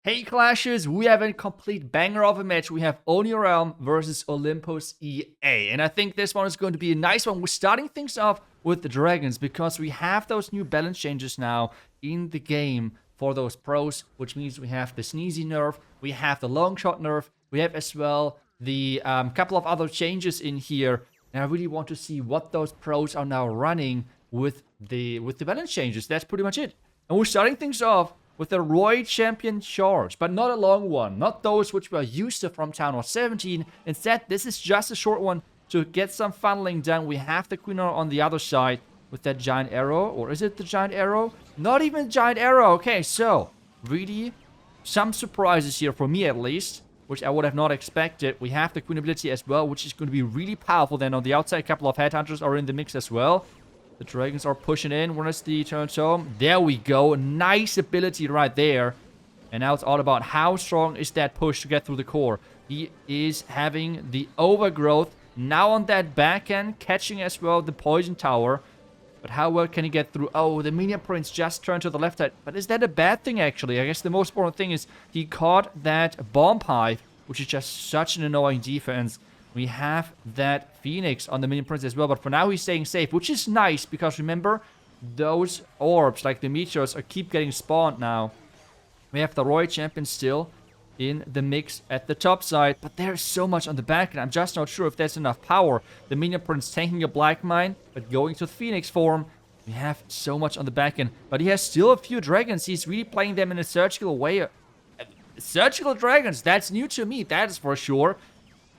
Hey Clashers, we have a complete banger of a match. We have Oni Realm versus Olympus EA. And I think this one is going to be a nice one. We're starting things off with the Dragons because we have those new balance changes now in the game for those pros, which means we have the Sneezy nerf, we have the long shot nerf, we have as well the couple of other changes in here. And I really want to see what those pros are now running with the balance changes. That's pretty much it. And we're starting things off with a Roy Champion charge, but not a long one. Not those which we are used to from Town Hall 17. Instead, this is just a short one to get some funneling done. We have the Queen on the other side with that giant arrow. Or is it the giant arrow? Not even giant arrow. Okay, so really some surprises here for me at least, which I would have not expected. We have the Queen ability as well, which is going to be really powerful. Then on the outside, a couple of headhunters are in the mix as well. The Dragons are pushing in. Where's the turn home? There we go. Nice ability right there. And now it's all about how strong is that push to get through the core. He is having the overgrowth. Now on that back end, catching as well the poison tower. But how well can he get through? Oh, the Meteor Prince just turned to the left side. But is that a bad thing, actually? I guess the most important thing is he caught that bomb hive, which is just such an annoying defense. We have that Phoenix on the Minion Prince as well, but for now he's staying safe, which is nice, because remember, those orbs, like the meteors, keep getting spawned now. We have the Roy Champion still in the mix at the top side, but there's so much on the back, and I'm just not sure if there's enough power. The Minion Prince tanking a Black Mine, but going to the Phoenix form. We have so much on the back end, but he has still a few dragons. He's really playing them in a surgical way. Surgical dragons, that's new to me, that is for sure.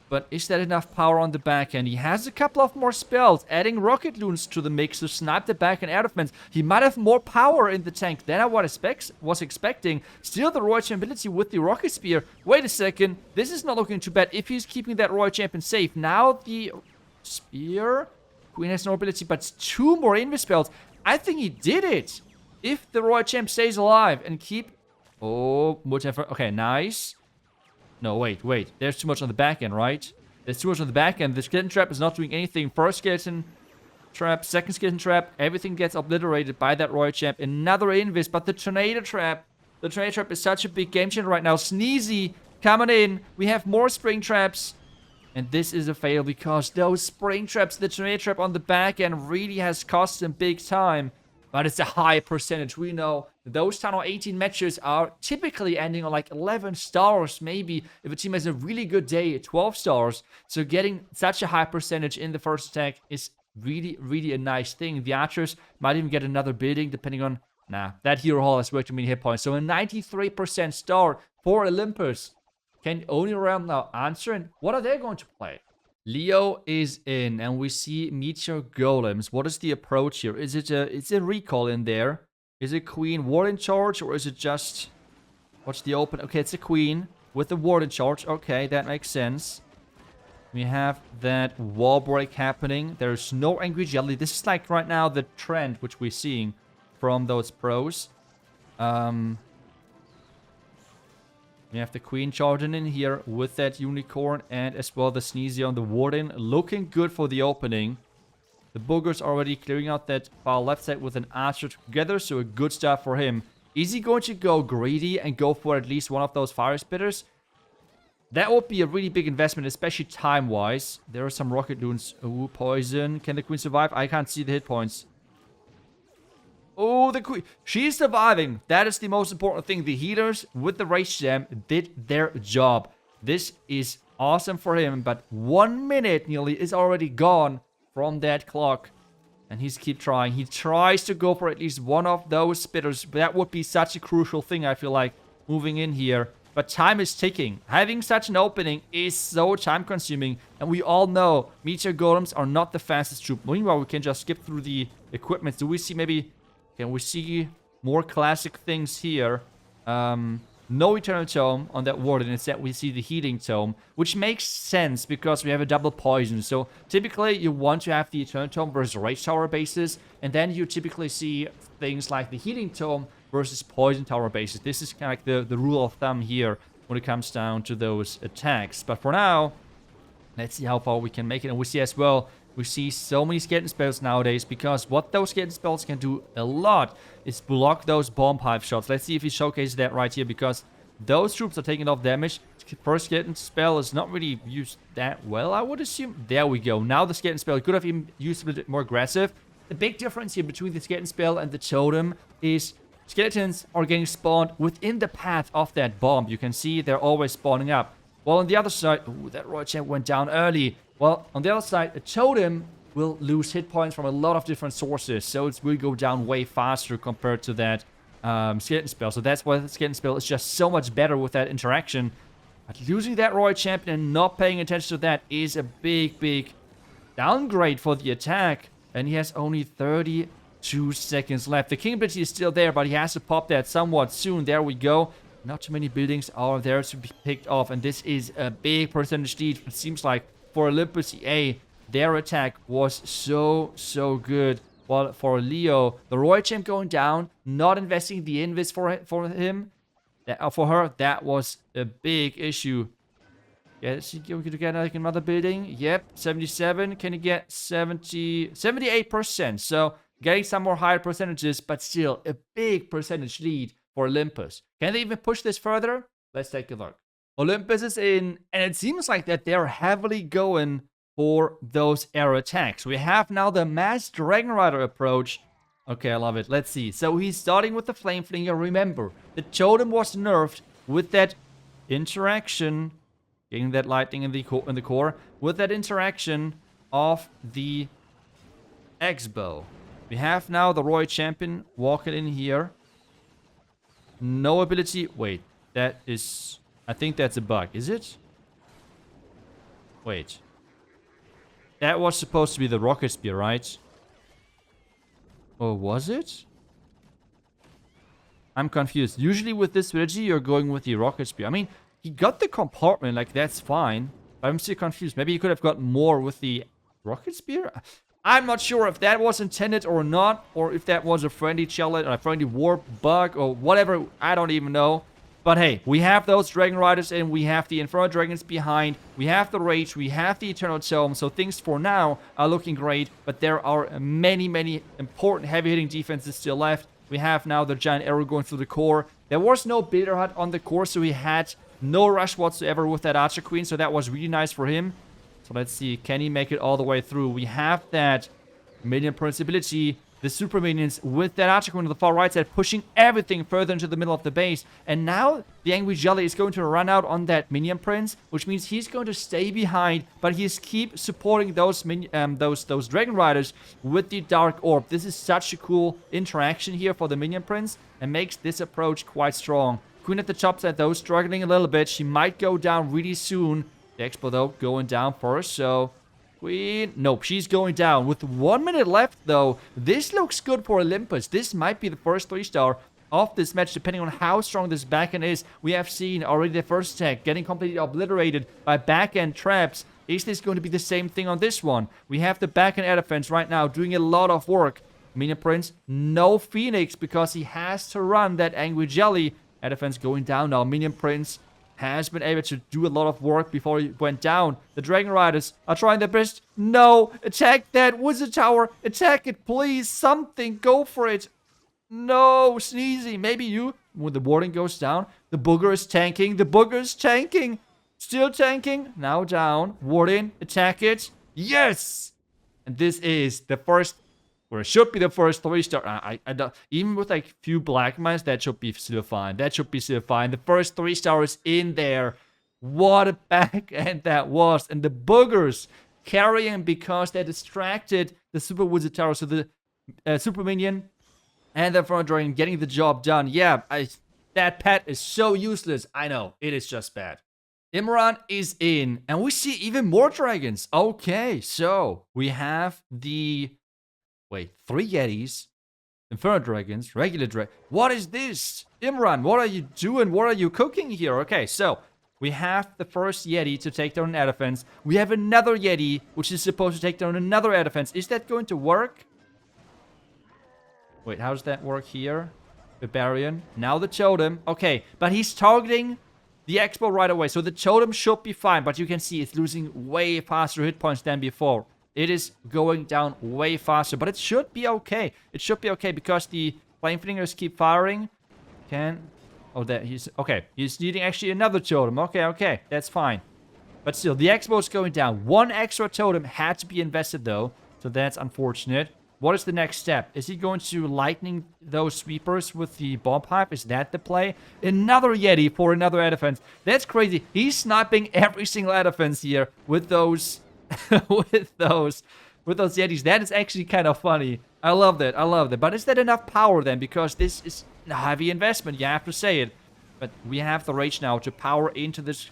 But is that enough power on the back end? He has a couple of more spells, adding rocket loons to the mix to snipe the back end out of fence. He might have more power in the tank than I was expecting. Still the Roy Champion ability with the rocket spear. Wait a second, this is not looking too bad if he's keeping that Roy Champion safe. Now the spear, Queen has no ability, but 2 more invis spells. I think he did it. If the Roy Champ stays alive and keep... Oh, whatever. Okay, nice. No, wait. There's too much on the back end, right? There's too much on the back end. The skeleton trap is not doing anything. First skeleton trap, second skeleton trap. Everything gets obliterated by that Royal Champ. Another invis, but the tornado trap. The tornado trap is such a big game changer right now. Sneezy coming in. We have more spring traps. And this is a fail because those spring traps, the tornado trap on the back end really has cost them big time. But it's a high percentage. We know those Town Hall 18 matches are typically ending on like 11 stars, maybe. If a team has a really good day, 12 stars. So getting such a high percentage in the first attack is really, really a nice thing. The archers might even get another building, depending on... Nah, that hero hall has way too many hit points. So a 93% star for Olympus. Can Oni Realm now answer? And what are they going to play? Leo is in, and we see Meteor golems. What is the approach here? Is it a recall in there? Is it Queen Warden charge, or is it just... What's the open? Okay, it's a Queen with the Warden charge. Okay, that makes sense. We have that wall break happening. There's no Angry Jelly. This is like right now the trend which we're seeing from those pros. We have the Queen charging in here with that Unicorn and as well the Sneezy on the Warden. Looking good for the opening. The Booger's already clearing out that far left side with an Archer together, so a good start for him. Is he going to go greedy and go for at least one of those Fire Spitters? That would be a really big investment, especially time-wise. There are some Rocket Loons. Ooh, poison. Can the Queen survive? I can't see the hit points. Oh, the Queen. She's surviving. That is the most important thing. The healers with the Rage Gem did their job. This is awesome for him, but 1 minute nearly is already gone from that clock. And he's keep trying. He tries to go for at least one of those spitters. That would be such a crucial thing, I feel like, moving in here. But time is ticking. Having such an opening is so time-consuming. And we all know Meteor Golems are not the fastest troop. Meanwhile, we can just skip through the equipment. Do we see maybe... Can we see more classic things here? No Eternal Tome on that Warden. Instead, we see the Healing Tome, which makes sense because we have a double poison. So typically, you want to have the Eternal Tome versus Rage Tower bases, and then you typically see things like the Healing Tome versus Poison Tower bases. This is kind of like the rule of thumb here when it comes down to those attacks. But for now, let's see how far we can make it. And we see as well... We see so many skeleton spells nowadays because what those skeleton spells can do a lot is block those bomb hive shots. Let's see if he showcases that right here because Those troops are taking off damage. First skeleton spell is not really used that well, I would assume. There we go. Now the skeleton spell could have even used a bit more aggressive. The big difference here between the skeleton spell and the totem is skeletons are getting spawned within the path of that bomb. You can see they're always spawning up. While on the other side, ooh, that royal champ went down early. Well, on the other side, a totem will lose hit points from a lot of different sources, so it will go down way faster compared to that skeleton spell. So that's why the skeleton spell is just so much better with that interaction. But losing that royal champion and not paying attention to that is a big downgrade for the attack. And he has only 32 seconds left. The king ability is still there, but he has to pop that somewhat soon. There we go. Not too many buildings are there to be picked off, and this is a big percentage lead. It seems like for Olympus EA, their attack was so good. While for Leo, the royal champ going down, not investing the invis for him, for her, that was a big issue. Yeah, is he going to get like another building? Yep, 77. Can he get 70? 78%. So getting some more higher percentages, but still a big percentage lead for Olympus. Can they even push this further? Let's take a look. Olympus is in, and it seems like that they're heavily going for those air attacks. We have now the mass Dragon Rider approach. Okay, I love it. Let's see. So he's starting with the Flame Flinger. Remember, the totem was nerfed with that interaction, getting that lightning in the core, with that interaction of the X-Bow. We have now the Royal Champion walking in here. No ability. Wait, that is... I think that's a bug. Is it? Wait. That was supposed to be the Rocket Spear, right? Or was it? I'm confused. Usually with this ability, you're going with the Rocket Spear. I mean, he got the compartment, like, that's fine. But I'm still confused. Maybe he could have got more with the Rocket Spear? I'm not sure if that was intended or not, or if that was a friendly challenge, or a friendly warp bug, or whatever. I don't even know. But hey, we have those Dragon Riders in, we have the Inferno Dragons behind, we have the Rage, we have the Eternal Tome, so things for now are looking great, but there are many important heavy-hitting defenses still left. We have now the Giant Arrow going through the core. There was no Builder Hut on the core, so he had no rush whatsoever with that Archer Queen, so that was really nice for him. So let's see, can he make it all the way through? We have that Minion Prince ability, the Super Minions with that Archer Queen on the far right side, pushing everything further into the middle of the base. And now the Angry Jelly is going to run out on that Minion Prince, which means he's going to stay behind, but he's keep supporting those Dragon Riders with the Dark Orb. This is such a cool interaction here for the Minion Prince and makes this approach quite strong. Queen at the top side though, struggling a little bit. She might go down really soon. The Expo though going down first, so... Queen. Nope, she's going down. With 1 minute left, though, this looks good for Olympus. This might be the first 3-star of this match, depending on how strong this backend is. We have seen already the first tech getting completely obliterated by backend traps. Is this going to be the same thing on this one? We have the backend air defense right now doing a lot of work. Minion Prince, no Phoenix, because he has to run that Angry Jelly. Air defense going down now. Minion Prince has been able to do a lot of work before he went down. The Dragon Riders are trying their best. No! Attack that Wizard Tower! Attack it, please! Something! Go for it! No! Sneezy! Maybe you... When the Warden goes down, the Booger is tanking. The Booger is tanking! Still tanking. Now down. Warden, attack it. Yes! And this is the first... Or it should be the first 3-star. I don't, even with like few black mines, that should be still fine. That should be still fine. The first 3-star is in there. What a back end that was. And the Boogers carrying because they distracted the Super Wizard Tower. So the Super Minion and the Front Dragon getting the job done. Yeah, that pet is so useless. I know, it is just bad. Imran is in. And we see even more dragons. Okay, so we have the... Wait, 3 Yetis, Inferno Dragons, regular dragon. What is this? Imran, what are you doing? What are you cooking here? Okay, so we have the first Yeti to take down an air defense. We have another Yeti, which is supposed to take down another air defense. Is that going to work? Wait, how does that work here? Barbarian. Now the Totem. Okay, but he's targeting the Expo right away. So the Totem should be fine, but you can see it's losing way faster hit points than before. It is going down way faster, but it should be okay. It should be okay because the Flame Flingers keep firing. Can Oh, that he's... Okay, he's needing actually another totem. Okay, that's fine. But still, the expo is going down. One extra totem had to be invested, though. So that's unfortunate. What is the next step? Is he going to lightning those sweepers with the bomb pipe? Is that the play? Another Yeti for another air defense. That's crazy. He's sniping every single air defense here with those... with those Yetis. That is actually kind of funny. I love that. But is that enough power then? Because this is a heavy investment. You have to say it. But we have the rage now to power into this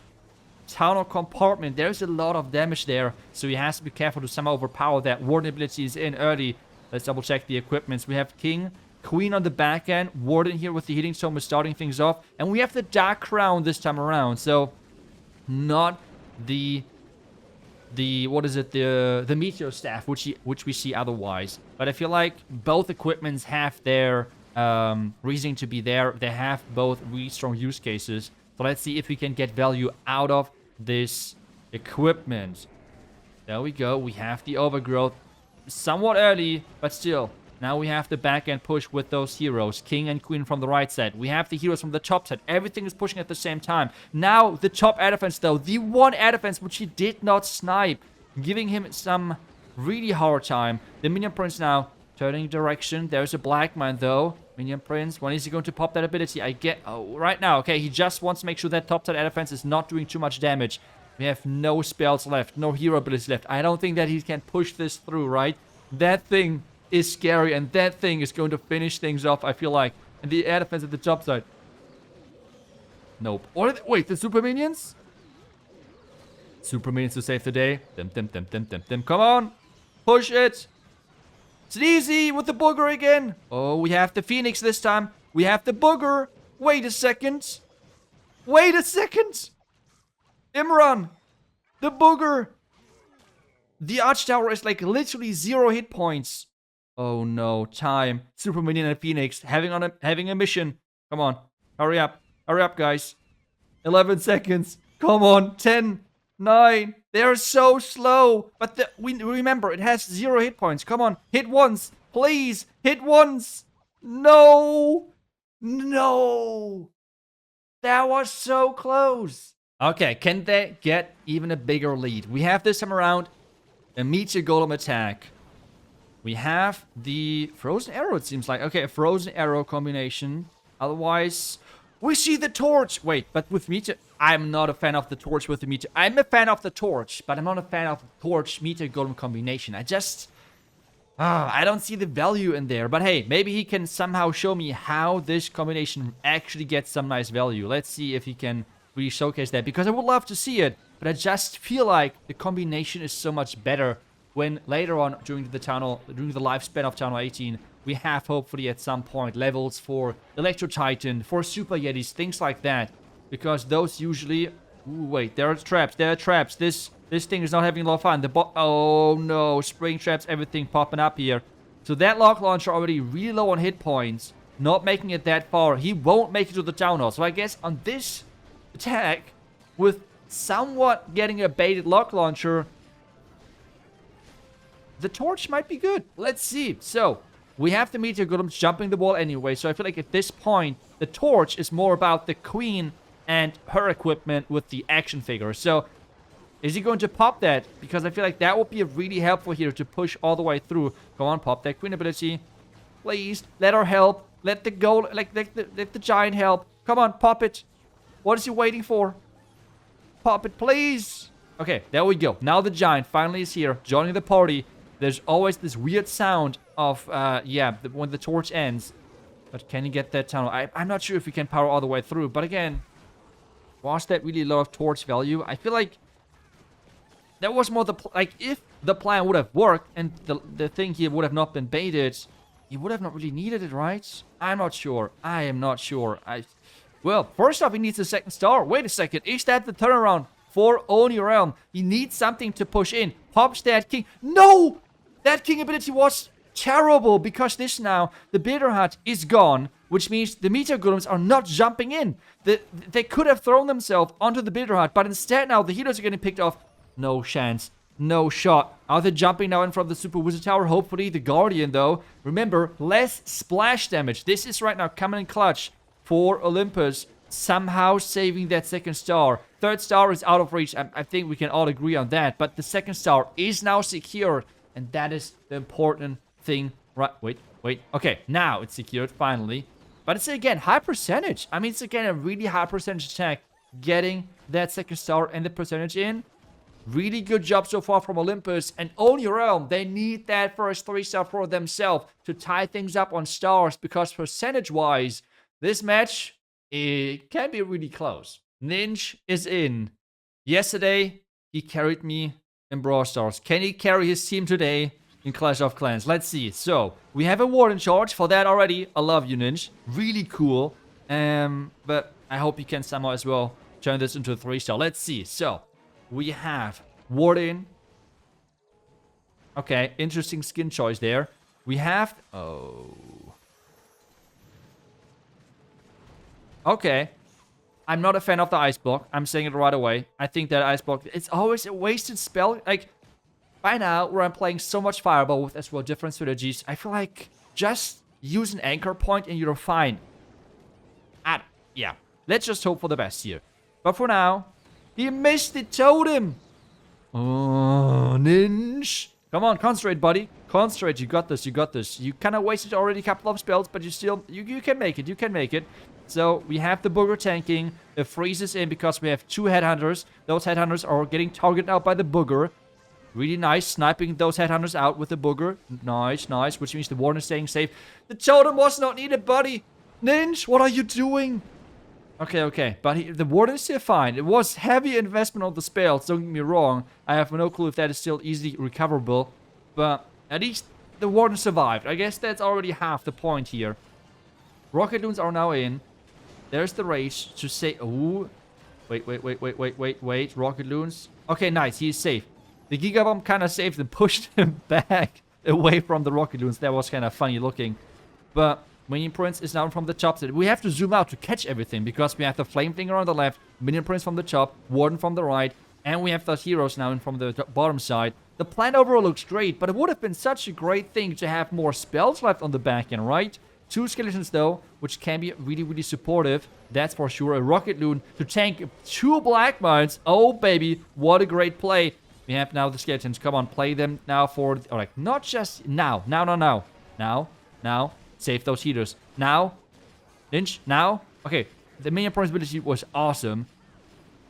tunnel compartment. There's a lot of damage there. So he has to be careful to somehow overpower that. Warden ability is in early. Let's double check the equipments. We have King, Queen on the back end. Warden here with the healing tome is starting things off. And we have the Dark Crown this time around. So not the what is it, the Meteor staff, which we see otherwise. But I feel like both equipments have their reasoning to be there. They have both really strong use cases. So let's see if we can get value out of this equipment. There we go. We have the overgrowth somewhat early, but still. Now we have the back end push with those heroes. King and Queen from the right side. We have the heroes from the top side. Everything is pushing at the same time. Now the top air defense, though. The one air defense which he did not snipe. Giving him some really hard time. The Minion Prince now turning direction. There's a Black Mine, though. Minion Prince, when is he going to pop that ability? Right now. Okay, he just wants to make sure that top side air defense is not doing too much damage. We have no spells left. No hero abilities left. I don't think that he can push this through, right? That thing is scary, and that thing is going to finish things off, I feel like. And the air defense at the top side. Nope. Wait, the super minions? Super minions to save the day. Them. Come on. Push it. It's easy with the booger again. Oh, we have the Phoenix this time. We have the booger. Wait a second. Imran. The booger. The Arch Tower is like literally 0 hit points. Oh no, time. Super Minion and Phoenix having a mission. Come on, hurry up, guys. 11 seconds. Come on, 10, 9. They're so slow. But we remember it has 0 hit points. Come on, hit once, please. Hit once. No. That was so close. Okay, can they get even a bigger lead? We have this time around a Meteor Golem attack. We have the Frozen Arrow, it seems like. Okay, a Frozen Arrow combination. Otherwise, we see the Torch. Wait, but with Meteor... I'm not a fan of the Torch with the Meteor. I'm a fan of the Torch, but I'm not a fan of the Torch Meteor Golem combination. I just... I don't see the value in there. But hey, maybe he can somehow show me how this combination actually gets some nice value. Let's see if he can really showcase that, because I would love to see it. But I just feel like the combination is so much better when later on during the lifespan of Tunnel 18, we have hopefully at some point levels for Electro Titan, for Super Yetis, things like that. Because those usually... Ooh, wait, there are traps. This thing is not having a lot of fun. Oh no, spring traps, everything popping up here. So that lock launcher already really low on hit points, not making it that far. He won't make it to the town hall. So I guess on this attack, with somewhat getting a baited lock launcher, the Torch might be good. Let's see. So, we have the Meteor Golem jumping the wall anyway. So I feel like at this point, the Torch is more about the Queen and her equipment with the action figure. So, is he going to pop that? Because I feel like that would be really helpful here to push all the way through. Go on, pop that Queen ability. Please, let her help. Let the giant help. Come on, pop it. What is he waiting for? Pop it, please. Okay, there we go. Now the giant finally is here, joining the party. There's always this weird sound of, when the torch ends. But can he get that tunnel? I'm not sure if we can power all the way through. But again, was that really a lot of torch value? I feel like that was more if the plan would have worked and the thing here would have not been baited, he would have not really needed it, right? I'm not sure. I am not sure. Well, first off, he needs a second star. Wait a second. Is that the turnaround for Oni Realm? He needs something to push in. Pops that king. No! That king ability was terrible because this now, the Bitter Hut is gone, which means the Meteor Golems are not jumping in. They could have thrown themselves onto the Bitter Hut, but instead now the healers are getting picked off. No chance. No shot. Are they jumping now in front of the Super Wizard Tower? Hopefully the Guardian, though. Remember, less splash damage. This is right now coming in clutch for Olympus somehow saving that second star. Third star is out of reach. I think we can all agree on that. But the second star is now secured. And that is the important thing. Right, wait. Okay, now it's secured finally. But it's again high percentage. I mean, it's again a really high percentage attack. Getting that second star and the percentage in. Really good job so far from Olympus. And Only Realm, they need that first 3-star for themselves to tie things up on stars. Because percentage-wise, this match, it can be really close. Ninja is in. Yesterday, he carried me in Brawl Stars. Can he carry his team today in Clash of Clans? Let's see. So, we have a Warden charge for that already. I love you, Ninja. Really cool. But I hope you can somehow as well turn this into a 3-star. Let's see. So, we have Warden. Okay, interesting skin choice there. We have... Oh. Okay. I'm not a fan of the ice block. I'm saying it right away. I think that ice block... It's always a wasted spell. Like, by now, where I'm playing so much Fireball with as well different strategies, I feel like just use an anchor point and you're fine. Yeah. Let's just hope for the best here. But for now... He missed the totem. Oh, Ninja. Come on, concentrate, buddy. Concentrate. You got this. You kind of wasted already a couple of spells, but you still... You can make it. So, we have the booger tanking. The freeze is in because we have 2 headhunters. Those headhunters are getting targeted out by the booger. Really nice. Sniping those headhunters out with the booger. Nice. Which means the Warden is staying safe. The totem was not needed, buddy. Ninja, what are you doing? Okay. But the Warden is still fine. It was heavy investment on the spells, don't get me wrong. I have no clue if that is still easily recoverable. But at least the Warden survived. I guess that's already half the point here. Rocket Loons are now in. There's the Rage to say... Ooh. Wait. Rocket Loons. Okay, nice. He is safe. The Giga Bomb kind of saved and pushed him back away from the Rocket Loons. That was kind of funny looking. But... Minion Prince is now from the top. We have to zoom out to catch everything because we have the Flame Finger on the left, Minion Prince from the top, Warden from the right, and we have those heroes now in from the bottom side. The plan overall looks great, but it would have been such a great thing to have more spells left on the back end, right? 2 skeletons though, which can be really supportive. That's for sure. A Rocket Loon to tank 2 Black Mines. Oh baby, what a great play. We have now the skeletons. Come on, play them now for... Or like, not just now. Now. Save those heaters. Now. Ninja. Now. Okay. The Minion Prince ability was awesome.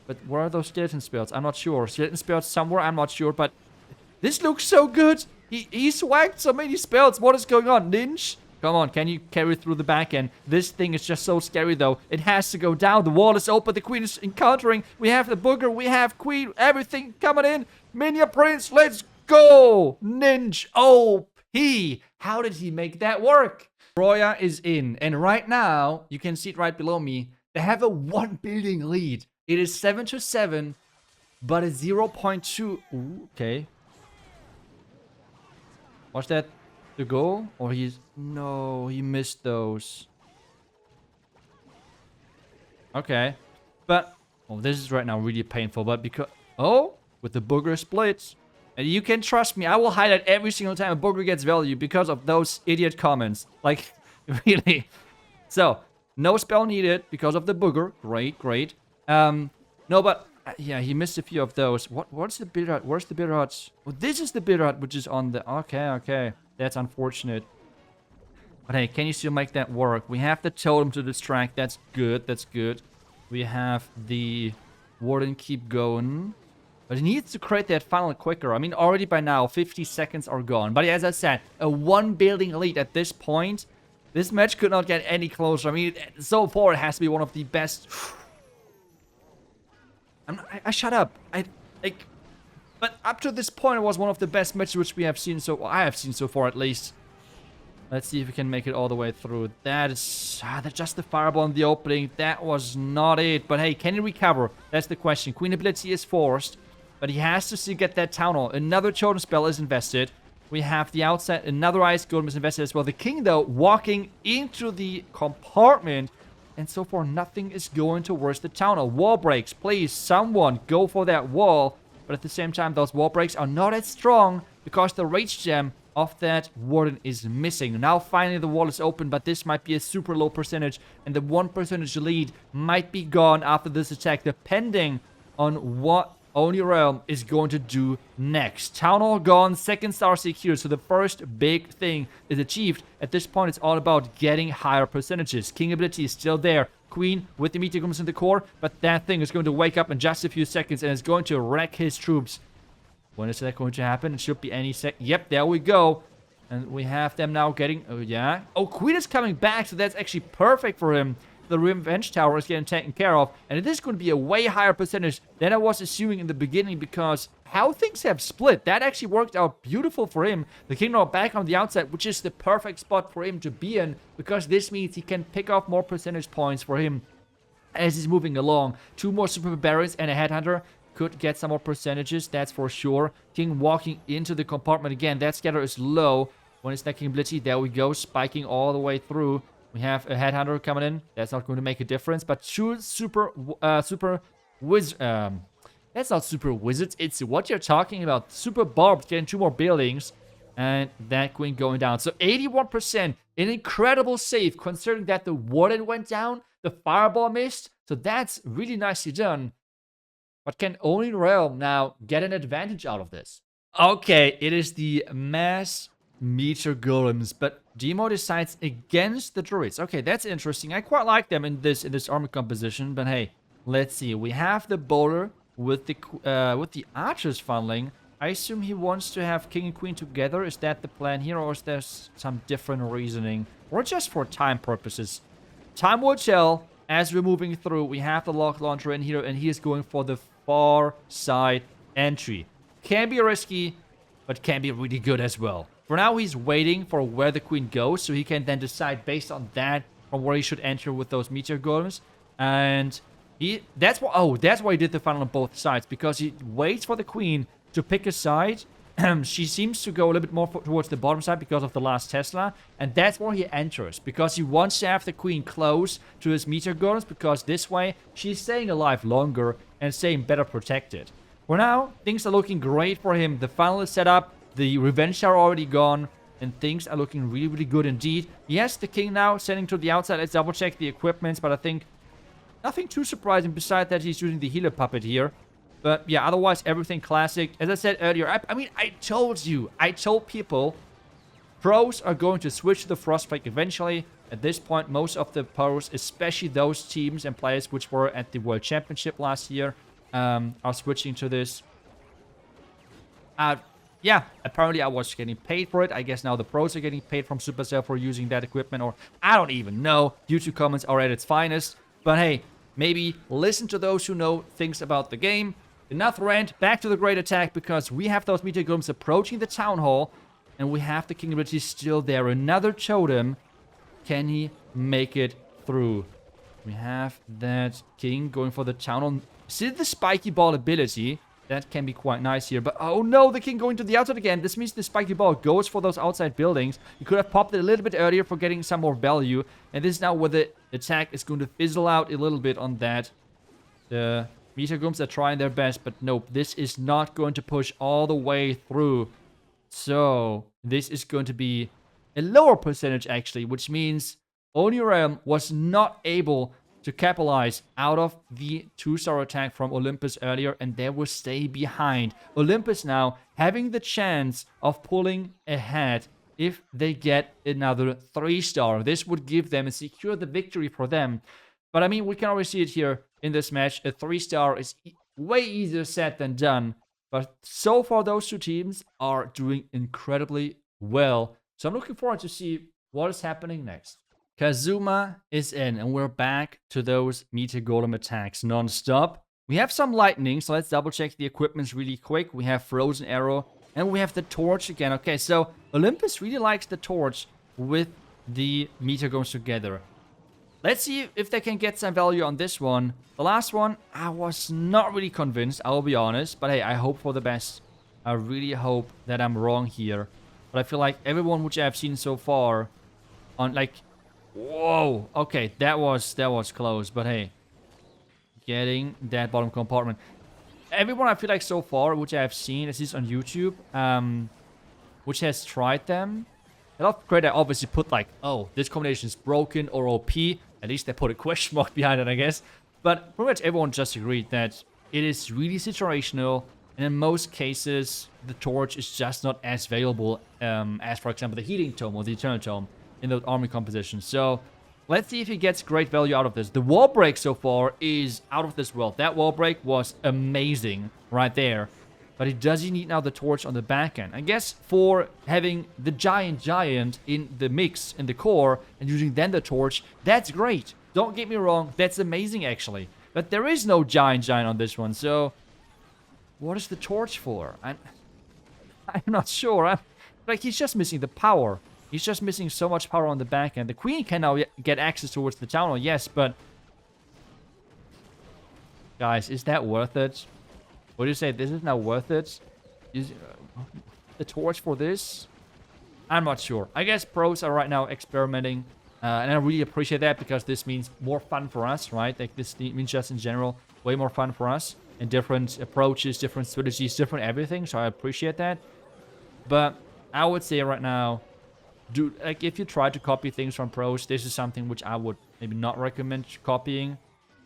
But where are those skeleton spells? I'm not sure. Skeleton spells somewhere. I'm not sure. But this looks so good. He swagged so many spells. What is going on? Ninja. Come on. Can you carry through the back end? This thing is just so scary though. It has to go down. The wall is open. The queen is encountering. We have the booger. We have queen. Everything coming in. Minion Prince. Let's go. Ninja. Oh. How did he make that work? Roya is in, and right now, you can see it right below me, they have a 1 building lead. It is 7-7, but it's 0.2. Ooh, okay. Was that the goal? Or no, he missed those. Okay. But, this is right now really painful, but because... Oh, with the booger splits. And you can trust me, I will highlight every single time a booger gets value because of those idiot comments. Like, really. So, no spell needed because of the booger. Great. No, but, yeah, he missed a few of those. What's the bitter hut? Where's the bitter huts? Oh, this is the bitter hut, which is on the... Okay. That's unfortunate. But hey, can you still make that work? We have the totem to distract. That's good. We have the Warden keep going. But he needs to create that funnel quicker. I mean, already by now, 50 seconds are gone. But as I said, a 1 building lead at this point. This match could not get any closer. I mean, so far, it has to be one of the best. I shut up. But up to this point, it was one of the best matches which we have seen I have seen so far, at least. Let's see if we can make it all the way through. That's just the fireball in the opening. That was not it. But hey, can he recover? That's the question. Queen ability is forced. But he has to still get that town hall. Another totem spell is invested. We have the outside. Another ice golem is invested as well. The king, though, walking into the compartment. And so far, nothing is going towards the town hall. Wall breaks. Please, someone go for that wall. But at the same time, those wall breaks are not as strong because the rage gem of that Warden is missing. Now finally the wall is open, but this might be a super low percentage, and the 1% lead might be gone after this attack, depending on what Oni Realm is going to do next. Town Hall gone, second star secured, so the first big thing is achieved. At this point, it's all about getting higher percentages. King ability is still there. Queen with the Meteor Golems in the core, but that thing is going to wake up in just a few seconds and is going to wreck his troops. When is that going to happen? It should be any sec. Yep, there we go. And we have them now getting... Oh, yeah. Oh, Queen is coming back, so that's actually perfect for him. The Revenge Tower is getting taken care of. And it is going to be a way higher percentage than I was assuming in the beginning, because how things have split, that actually worked out beautiful for him. The King now back on the outside, which is the perfect spot for him to be in, because this means he can pick off more percentage points for him as he's moving along. 2 more Super Barbarians and a Headhunter could get some more percentages, that's for sure. King walking into the compartment again. That scatter is low. When it's that King ability, there we go, spiking all the way through. We have a Headhunter coming in. That's not going to make a difference. But 2 super wizards. That's not super wizards. It's what you're talking about. Super barbed getting 2 more buildings. And that Queen going down. So 81%. An incredible save, considering that the Warden went down. The Fireball missed. So that's really nicely done. But can Oni Realm now get an advantage out of this? Okay, it is the mass Meteor Golems, but Demo decides against the Druids. Okay, that's interesting. I quite like them in this army composition, but hey, let's see. We have the Bowler with the Archers funneling. I assume he wants to have King and Queen together. Is that the plan here, or is there some different reasoning? Or just for time purposes? Time will tell. As we're moving through, we have the Lock Launcher in here, and he is going for the far side entry. Can be risky, but can be really good as well. For now, he's waiting for where the Queen goes, so he can then decide based on that from where he should enter with those Meteor Golems. And that's why he did the funnel on both sides, because he waits for the Queen to pick a side. She seems to go a little bit more towards the bottom side because of the last Tesla. And that's where he enters, because he wants to have the Queen close to his Meteor Golems, because this way she's staying alive longer and staying better protected. For now, things are looking great for him. The funnel is set up. The Revenge Tower already gone. And things are looking really, really good indeed. Yes, the King now sending to the outside. Let's double check the equipments. But I think nothing too surprising besides that he's using the Healer Puppet here. But yeah, otherwise everything classic. As I said earlier, I mean, I told people pros are going to switch to the Frostbite eventually. At this point, most of the pros, especially those teams and players which were at the World Championship last year, are switching to this. Yeah, apparently I was getting paid for it. I guess now the pros are getting paid from Supercell for using that equipment, or I don't even know. YouTube comments are at its finest. But hey, maybe listen to those who know things about the game. Enough rant, back to the great attack, because we have those Meteor Golems approaching the Town Hall, and we have the King ability still there. Another totem. Can he make it through? We have that King going for the Town Hall. See the Spiky Ball ability? That can be quite nice here. But oh no, the King going to the outside again. This means the Spiky Ball goes for those outside buildings. You could have popped it a little bit earlier for getting some more value. And this is now where the attack is going to fizzle out a little bit on that. The Meteor Golems are trying their best, but nope. This is not going to push all the way through. So this is going to be a lower percentage actually, which means Oni Realm was not able to capitalize out of the 2-star attack from Olympus earlier, and they will stay behind. Olympus now having the chance of pulling ahead if they get another 3-star. This would give them and secure the victory for them. But I mean, we can already see it here in this match. A 3-star is way easier said than done. But so far, those two teams are doing incredibly well. So I'm looking forward to see what is happening next. Kazuma is in, and we're back to those Meteor Golem attacks non-stop. We have some lightning, so let's double check the equipments really quick. We have Frozen Arrow, and we have the Torch again. Okay, so Olympus really likes the Torch with the Meteor Golems together. Let's see if they can get some value on this one. The last one, I was not really convinced, I'll be honest. But hey, I hope for the best. I really hope that I'm wrong here. But I feel like everyone which I've seen so far on like... Whoa, okay, that was close, but hey, getting that bottom compartment. Everyone I feel like so far, which I have seen, at least on YouTube, which has tried them. A lot of credit obviously put like, oh, this combination is broken or OP. At least they put a question mark behind it, I guess. But pretty much everyone just agreed that it is really situational. And in most cases, the torch is just not as valuable as, for example, the healing tome or the eternal tome in the army composition. So let's see if he gets great value out of this. The wall break so far is out of this world. That wall break was amazing right there. But does he need now the torch on the back end? I guess for having the giant in the mix, in the core, and using then the torch, that's great. Don't get me wrong, that's amazing actually. But there is no giant on this one, so what is the torch for? I'm not sure. Like, he's just missing the power. He's just missing so much power on the back end. The queen can now get access towards the town hall, yes, but guys, is that worth it? What do you say? This is now worth it? Is the torch for this? I'm not sure. I guess pros are right now experimenting. And I really appreciate that because this means more fun for us, right? Like this means just in general, way more fun for us. And different approaches, different strategies, different everything. So I appreciate that. But I would say right now, like if you try to copy things from pros, this is something which I would maybe not recommend copying.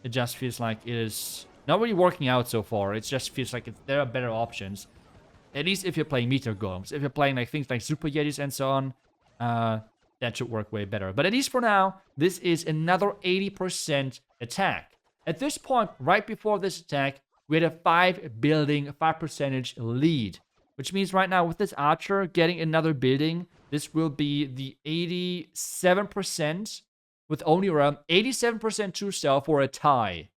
It just feels like it is not really working out so far. It just feels like there are better options. At least if you're playing Meteor golems. If you're playing like things like Super Yetis and so on, that should work way better. But at least for now, this is another 80% attack. At this point, right before this attack, we had a 5% lead. Which means right now with this archer getting another building, this will be the 87% with only around 87% true star for a tie.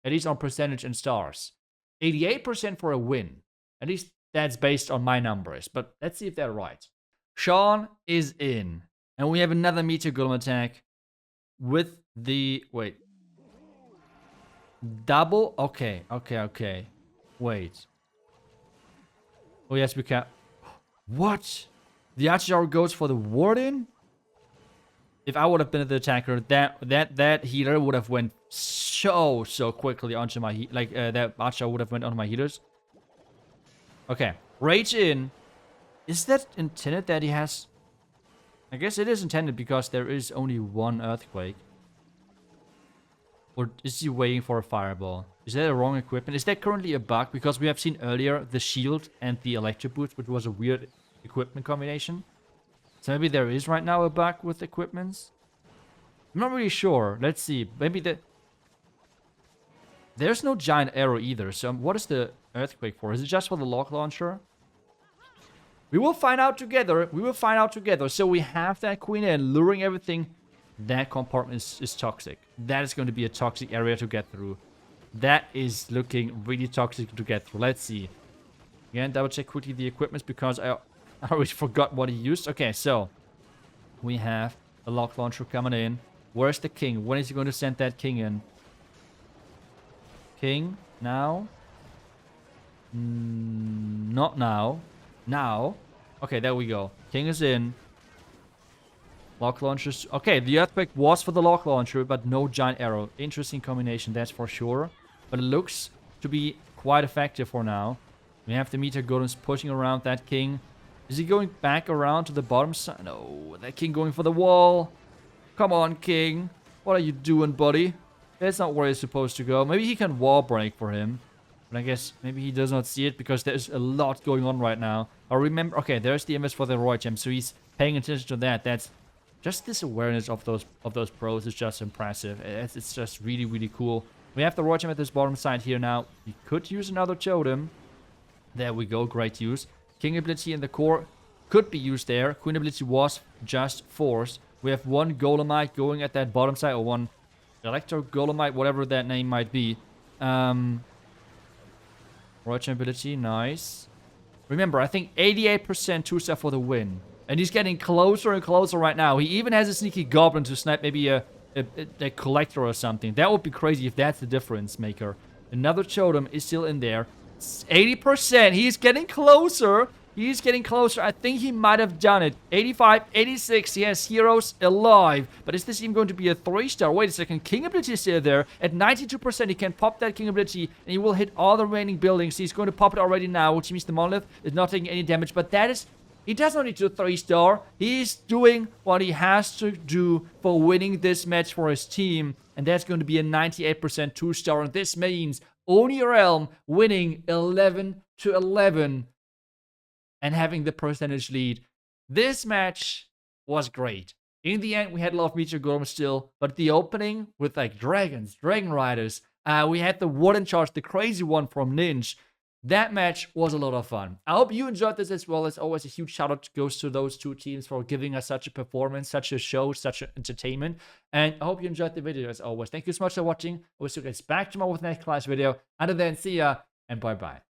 At least on percentage and stars. 88% for a win. At least that's based on my numbers. But let's see if they're right. Sean is in. And we have another Meteor Golem attack. With the... Wait. Double? Okay. Wait. Oh yes, we can... What? The archer goes for the Warden? If I would have been the attacker, that healer would have went so quickly onto my that archer would have went onto my healers. Okay, rage in. Is that intended that he has? I guess it is intended because there is only one earthquake. Or is he waiting for a fireball? Is that a wrong equipment? Is that currently a bug? Because we have seen earlier the shield and the electric boots, which was a weird equipment combination. So maybe there is right now a bug with equipments. I'm not really sure. Let's see. Maybe there's no giant arrow either. So what is the earthquake for? Is it just for the lock launcher? We will find out together. So we have that queen in, luring everything. That compartment is toxic. That is going to be a toxic area to get through. That is looking really toxic to get through. Let's see. Again, double check quickly the equipment because I already forgot what he used. Okay, so we have a lock launcher coming in. Where's the king? When is he going to send that king in? King, now? Not now. Now. Okay, there we go. King is in. Lock launchers. Okay, the earthquake was for the lock launcher, but no giant arrow. Interesting combination, that's for sure. But it looks to be quite effective for now. We have the Meteor golems pushing around that king. Is he going back around to the bottom side? No, that king going for the wall. Come on, king. What are you doing, buddy? That's not where he's supposed to go. Maybe he can wall break for him. But I guess maybe he does not see it because there's a lot going on right now. I remember... Okay, there's the image for the Roy Gem. So he's paying attention to that. That's... Just this awareness of those pros is just impressive. It's just really, really cool. We have the Roy Gem at this bottom side here now. We could use another totem. There we go. Great use. King ability in the core could be used there. Queen ability was just forced. We have one Golemite going at that bottom side, or one Electro Golemite, whatever that name might be. Roy Gem ability, nice. Remember, I think 88% two-step for the win. And he's getting closer and closer right now. He even has a sneaky goblin to snipe maybe a collector or something. That would be crazy if that's the difference maker. Another totem is still in there. 80%. He's getting closer. He's getting closer. I think he might have done it. 85, 86. He has heroes alive. But is this even going to be a 3-star? Wait a second. King ability is still there. At 92%, he can pop that king ability. And he will hit all the remaining buildings. He's going to pop it already now, which means the monolith is not taking any damage. But that is He does not need to 3-star. He's doing what he has to do for winning this match for his team. And that's going to be a 98% 2-star. And this means Own Your Realm winning 11-11 and having the percentage lead. This match was great. In the end, we had a lot of Meteor Golem still, but the opening with like dragons, dragon riders, we had the Warden charge, the crazy one from Ninja. That match was a lot of fun. I hope you enjoyed this as well. As always, a huge shout out goes to those two teams for giving us such a performance, such a show, such an entertainment. And I hope you enjoyed the video as always. Thank you so much for watching. I will see you guys back tomorrow with the next class video. Until then, see ya and bye bye.